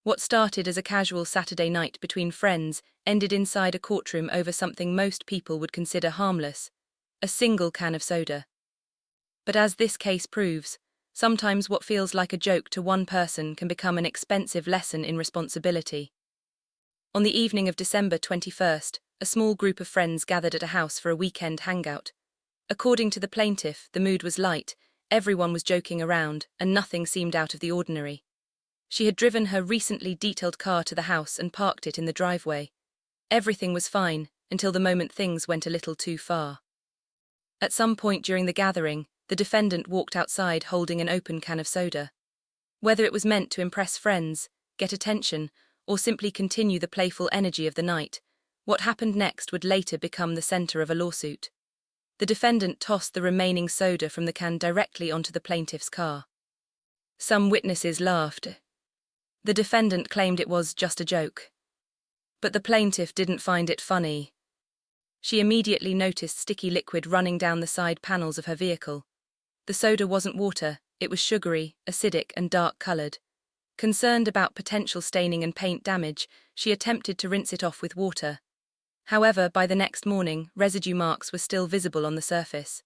What started as a casual Saturday night between friends ended inside a courtroom over something most people would consider harmless: a single can of soda. But as this case proves, sometimes what feels like a joke to one person can become an expensive lesson in responsibility. On the evening of December 21st, a small group of friends gathered at a house for a weekend hangout. According to the plaintiff, the mood was light, everyone was joking around, and nothing seemed out of the ordinary. She had driven her recently detailed car to the house and parked it in the driveway. Everything was fine, until the moment things went a little too far. At some point during the gathering, the defendant walked outside holding an open can of soda. Whether it was meant to impress friends, get attention, or simply continue the playful energy of the night, what happened next would later become the center of a lawsuit. The defendant tossed the remaining soda from the can directly onto the plaintiff's car. Some witnesses laughed. The defendant claimed it was just a joke. But the plaintiff didn't find it funny. She immediately noticed sticky liquid running down the side panels of her vehicle. The soda wasn't water, it was sugary, acidic, and dark-colored. Concerned about potential staining and paint damage, she attempted to rinse it off with water. However, by the next morning, residue marks were still visible on the surface.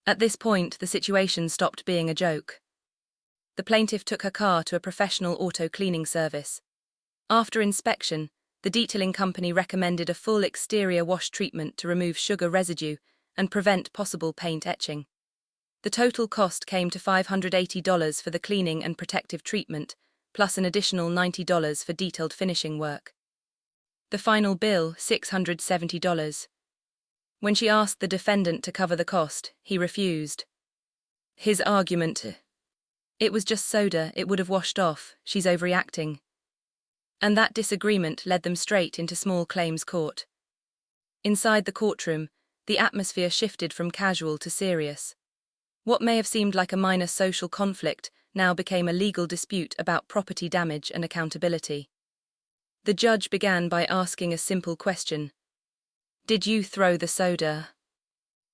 At this point, the situation stopped being a joke. The plaintiff took her car to a professional auto cleaning service. After inspection, the detailing company recommended a full exterior wash treatment to remove sugar residue and prevent possible paint etching. The total cost came to $580 for the cleaning and protective treatment, plus an additional $90 for detailed finishing work. The final bill, $670. When she asked the defendant to cover the cost, he refused. His argument: "It was just soda, it would have washed off, she's overreacting." And that disagreement led them straight into small claims court. Inside the courtroom, the atmosphere shifted from casual to serious. What may have seemed like a minor social conflict now became a legal dispute about property damage and accountability. The judge began by asking a simple question: "Did you throw the soda?"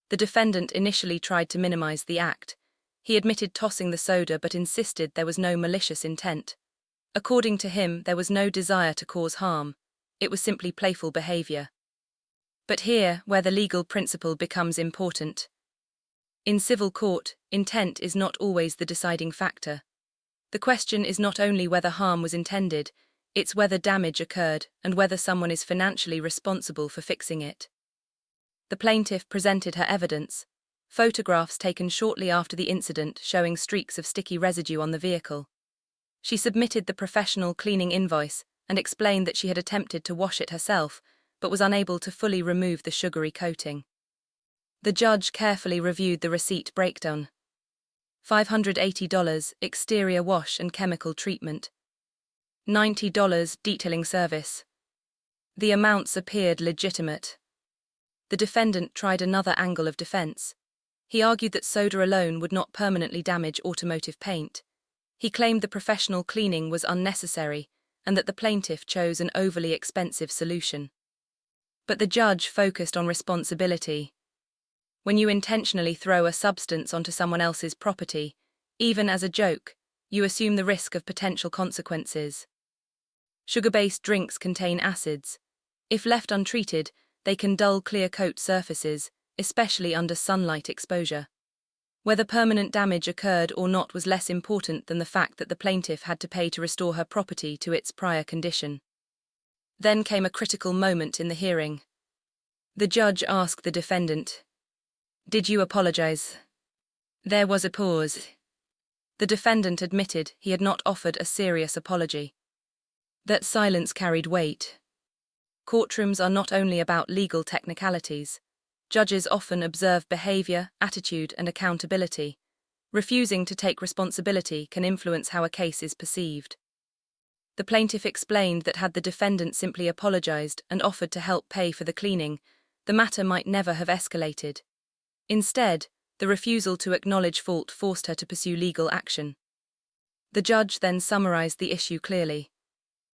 The defendant initially tried to minimize the act. He admitted tossing the soda but insisted there was no malicious intent. According to him, there was no desire to cause harm. It was simply playful behavior. But here, where the legal principle becomes important. In civil court, intent is not always the deciding factor. The question is not only whether harm was intended, it's whether damage occurred and whether someone is financially responsible for fixing it. The plaintiff presented her evidence: photographs taken shortly after the incident showing streaks of sticky residue on the vehicle. She submitted the professional cleaning invoice and explained that she had attempted to wash it herself, but was unable to fully remove the sugary coating. The judge carefully reviewed the receipt breakdown. $580 exterior wash and chemical treatment. $90 detailing service. The amounts appeared legitimate. The defendant tried another angle of defense. He argued that soda alone would not permanently damage automotive paint. He claimed the professional cleaning was unnecessary and that the plaintiff chose an overly expensive solution. But the judge focused on responsibility. When you intentionally throw a substance onto someone else's property, even as a joke, you assume the risk of potential consequences. Sugar-based drinks contain acids. If left untreated, they can dull clear-coat surfaces, especially under sunlight exposure. Whether permanent damage occurred or not was less important than the fact that the plaintiff had to pay to restore her property to its prior condition. Then came a critical moment in the hearing. The judge asked the defendant, "Did you apologize?" There was a pause. The defendant admitted he had not offered a serious apology. That silence carried weight. Courtrooms are not only about legal technicalities. Judges often observe behavior, attitude, and accountability. Refusing to take responsibility can influence how a case is perceived. The plaintiff explained that had the defendant simply apologized and offered to help pay for the cleaning, the matter might never have escalated. Instead, the refusal to acknowledge fault forced her to pursue legal action. The judge then summarized the issue clearly.